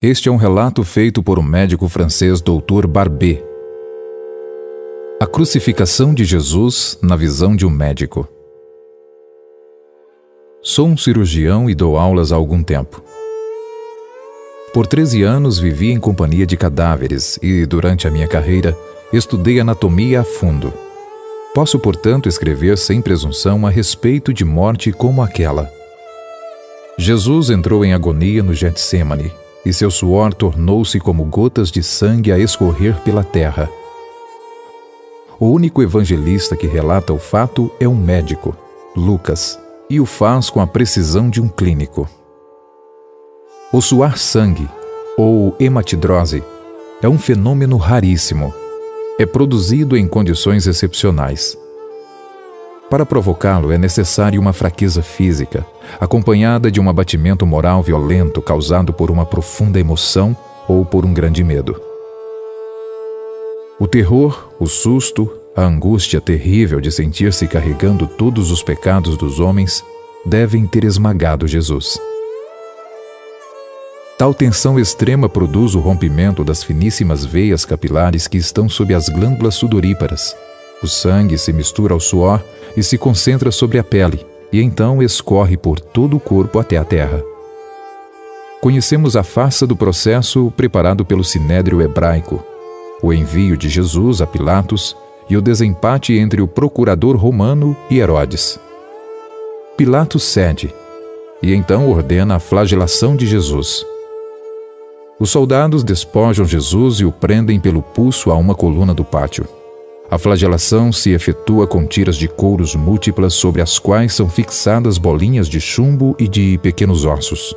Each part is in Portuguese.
Este é um relato feito por um médico francês, Dr. Barbet. A crucificação de Jesus na visão de um médico. Sou um cirurgião e dou aulas há algum tempo. Por 13 anos vivi em companhia de cadáveres e, durante a minha carreira, estudei anatomia a fundo. Posso, portanto, escrever sem presunção a respeito de morte como aquela. Jesus entrou em agonia no Getsêmani, e seu suor tornou-se como gotas de sangue a escorrer pela terra. O único evangelista que relata o fato é um médico, Lucas, e o faz com a precisão de um clínico. O suar sangue, ou hematidrose, é um fenômeno raríssimo. É produzido em condições excepcionais. Para provocá-lo é necessária uma fraqueza física, acompanhada de um abatimento moral violento causado por uma profunda emoção ou por um grande medo. O terror, o susto, a angústia terrível de sentir-se carregando todos os pecados dos homens devem ter esmagado Jesus. Tal tensão extrema produz o rompimento das finíssimas veias capilares que estão sob as glândulas sudoríparas. O sangue se mistura ao suor e se concentra sobre a pele, e então escorre por todo o corpo até a terra. Conhecemos a farsa do processo preparado pelo Sinédrio hebraico, o envio de Jesus a Pilatos e o desempate entre o procurador romano e Herodes. Pilatos cede, e então ordena a flagelação de Jesus. Os soldados despojam Jesus e o prendem pelo pulso a uma coluna do pátio. A flagelação se efetua com tiras de couros múltiplas sobre as quais são fixadas bolinhas de chumbo e de pequenos ossos.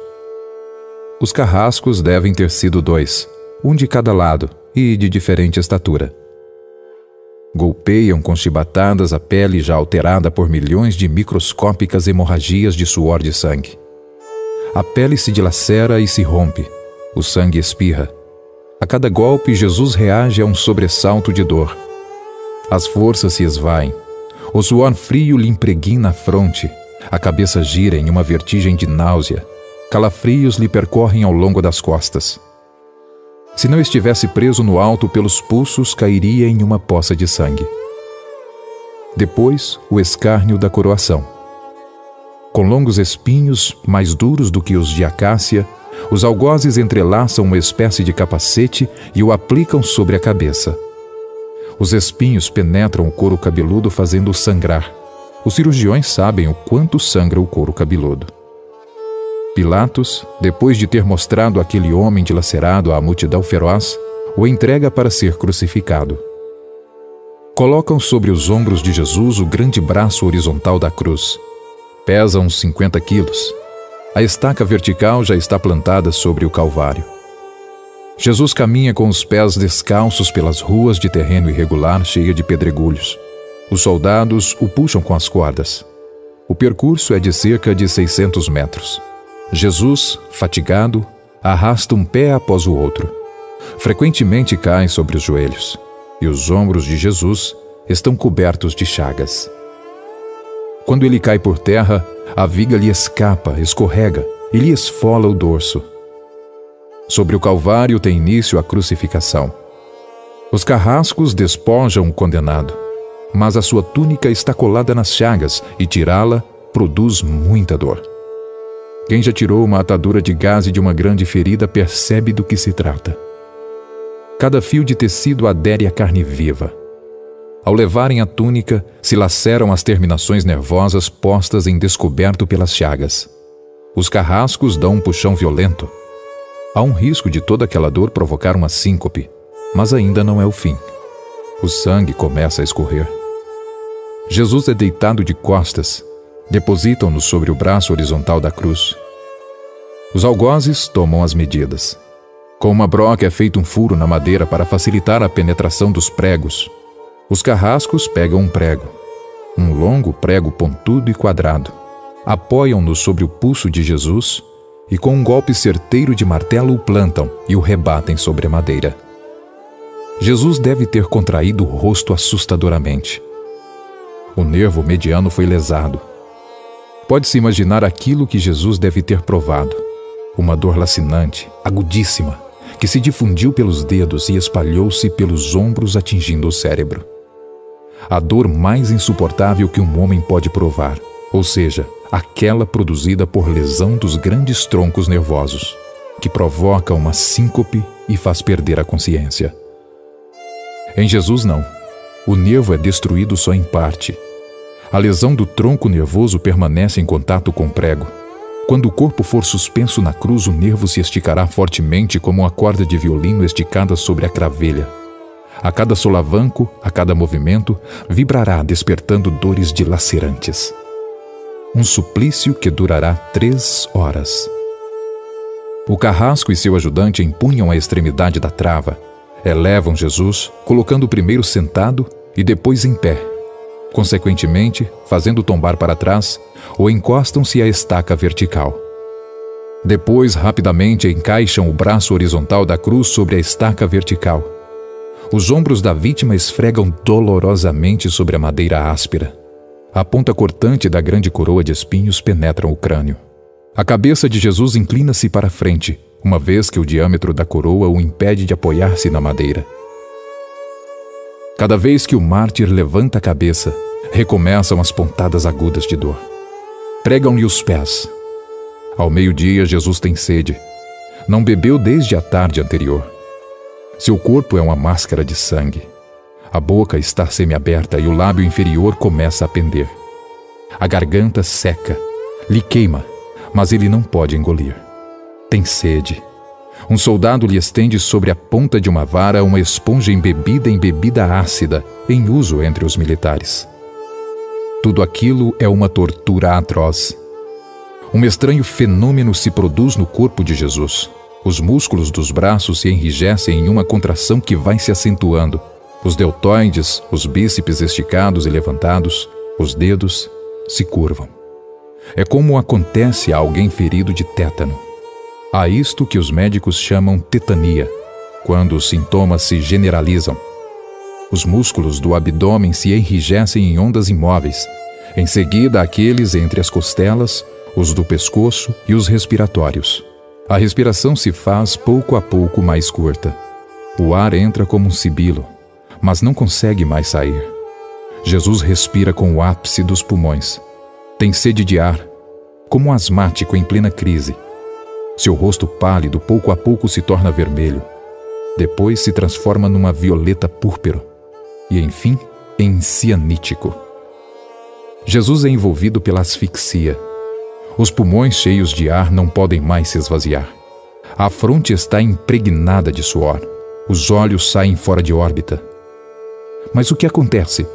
Os carrascos devem ter sido 2, um de cada lado e de diferente estatura. Golpeiam com chibatadas a pele já alterada por milhões de microscópicas hemorragias de suor de sangue. A pele se dilacera e se rompe. O sangue espirra. A cada golpe, Jesus reage a um sobressalto de dor. As forças se esvaem. O suor frio lhe impregna a fronte. A cabeça gira em uma vertigem de náusea. Calafrios lhe percorrem ao longo das costas. Se não estivesse preso no alto pelos pulsos, cairia em uma poça de sangue. Depois, o escárnio da coroação. Com longos espinhos, mais duros do que os de acácia, os algozes entrelaçam uma espécie de capacete e o aplicam sobre a cabeça. Os espinhos penetram o couro cabeludo fazendo-o sangrar. Os cirurgiões sabem o quanto sangra o couro cabeludo. Pilatos, depois de ter mostrado aquele homem dilacerado à multidão feroz, o entrega para ser crucificado. Colocam sobre os ombros de Jesus o grande braço horizontal da cruz. Pesa uns 50 quilos. A estaca vertical já está plantada sobre o Calvário. Jesus caminha com os pés descalços pelas ruas de terreno irregular cheia de pedregulhos. Os soldados o puxam com as cordas. O percurso é de cerca de 600 metros. Jesus, fatigado, arrasta um pé após o outro. Frequentemente cai sobre os joelhos, e os ombros de Jesus estão cobertos de chagas. Quando ele cai por terra, a viga lhe escapa, escorrega e lhe esfola o dorso. Sobre o Calvário tem início a crucificação. Os carrascos despojam o condenado, mas a sua túnica está colada nas chagas e tirá-la produz muita dor. Quem já tirou uma atadura de gaze de uma grande ferida percebe do que se trata. Cada fio de tecido adere à carne viva. Ao levarem a túnica, se laceram as terminações nervosas postas em descoberto pelas chagas. Os carrascos dão um puxão violento. Há um risco de toda aquela dor provocar uma síncope, mas ainda não é o fim. O sangue começa a escorrer. Jesus é deitado de costas. Depositam-no sobre o braço horizontal da cruz. Os algozes tomam as medidas. Com uma broca é feito um furo na madeira para facilitar a penetração dos pregos. Os carrascos pegam um prego, um longo prego pontudo e quadrado. Apoiam-no sobre o pulso de Jesus e com um golpe certeiro de martelo o plantam e o rebatem sobre a madeira. Jesus deve ter contraído o rosto assustadoramente. O nervo mediano foi lesado. Pode-se imaginar aquilo que Jesus deve ter provado. uma dor lacinante, agudíssima, que se difundiu pelos dedos e espalhou-se pelos ombros, atingindo o cérebro. A dor mais insuportável que um homem pode provar, ou seja, aquela produzida por lesão dos grandes troncos nervosos, que provoca uma síncope e faz perder a consciência. Em Jesus, não. O nervo é destruído só em parte. A lesão do tronco nervoso permanece em contato com o prego. Quando o corpo for suspenso na cruz, o nervo se esticará fortemente como uma corda de violino esticada sobre a cravelha. A cada solavanco, a cada movimento, vibrará despertando dores dilacerantes. Um suplício que durará 3 horas. O carrasco e seu ajudante empunham a extremidade da trava, elevam Jesus, colocando primeiro sentado e depois em pé. Consequentemente, fazendo tombar para trás, ou encostam-se à estaca vertical. Depois, rapidamente, encaixam o braço horizontal da cruz sobre a estaca vertical. Os ombros da vítima esfregam dolorosamente sobre a madeira áspera. A ponta cortante da grande coroa de espinhos penetra o crânio. A cabeça de Jesus inclina-se para a frente, uma vez que o diâmetro da coroa o impede de apoiar-se na madeira. Cada vez que o mártir levanta a cabeça, recomeçam as pontadas agudas de dor. Pregam-lhe os pés. Ao meio-dia, Jesus tem sede. Não bebeu desde a tarde anterior. Seu corpo é uma máscara de sangue. A boca está semiaberta e o lábio inferior começa a pender. A garganta seca, lhe queima, mas ele não pode engolir. Tem sede. Um soldado lhe estende sobre a ponta de uma vara uma esponja embebida em bebida ácida, em uso entre os militares. Tudo aquilo é uma tortura atroz. Um estranho fenômeno se produz no corpo de Jesus. Os músculos dos braços se enrijecem em uma contração que vai se acentuando. Os deltoides, os bíceps esticados e levantados, os dedos se curvam. É como acontece a alguém ferido de tétano. Há isto que os médicos chamam tetania, quando os sintomas se generalizam. Os músculos do abdômen se enrijecem em ondas imóveis. Em seguida, aqueles entre as costelas, os do pescoço e os respiratórios. A respiração se faz pouco a pouco mais curta. O ar entra como um sibilo, mas não consegue mais sair. Jesus respira com o ápice dos pulmões. Tem sede de ar, como um asmático em plena crise. Seu rosto pálido pouco a pouco se torna vermelho. Depois se transforma numa violeta púrpura. E, enfim, em cianítico. Jesus é envolvido pela asfixia. Os pulmões cheios de ar não podem mais se esvaziar. A fronte está impregnada de suor. Os olhos saem fora de órbita. Mas o que acontece?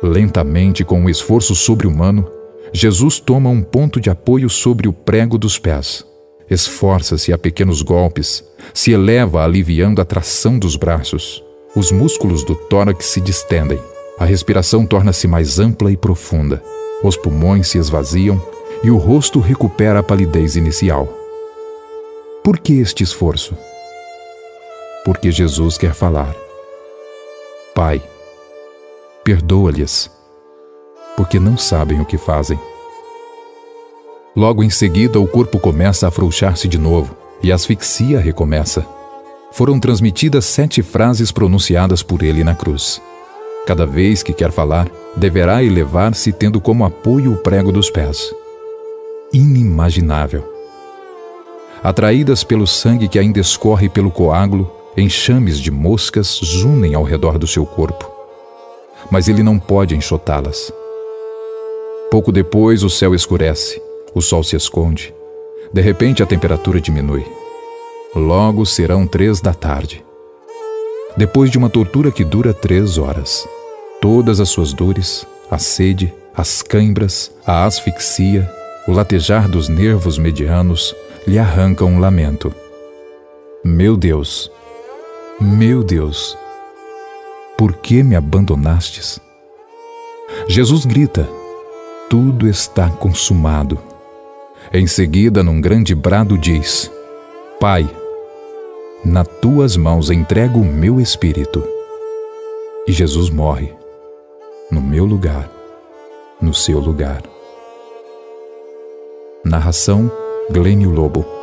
Lentamente, com um esforço sobre-humano, Jesus toma um ponto de apoio sobre o prego dos pés. Esforça-se a pequenos golpes, se eleva aliviando a tração dos braços. Os músculos do tórax se distendem. A respiração torna-se mais ampla e profunda. Os pulmões se esvaziam e o rosto recupera a palidez inicial. Por que este esforço? Porque Jesus quer falar. Pai, perdoa-lhes, porque não sabem o que fazem. Logo em seguida, o corpo começa a afrouxar-se de novo e a asfixia recomeça. Foram transmitidas 7 frases pronunciadas por ele na cruz. Cada vez que quer falar, deverá elevar-se tendo como apoio o prego dos pés. Inimaginável. Atraídas pelo sangue que ainda escorre pelo coágulo, enxames de moscas zunem ao redor do seu corpo. Mas ele não pode enxotá-las. Pouco depois, o céu escurece. O sol se esconde. De repente, a temperatura diminui. Logo serão 3 da tarde. Depois de uma tortura que dura 3 horas, todas as suas dores, a sede, as cãibras, a asfixia, o latejar dos nervos medianos, lhe arrancam um lamento. Meu Deus, por que me abandonastes? Jesus grita, tudo está consumado. Em seguida, num grande brado, diz, Pai, nas tuas mãos entrego o meu espírito. E Jesus morre, no meu lugar, no seu lugar. Narração, Glênio Lobo.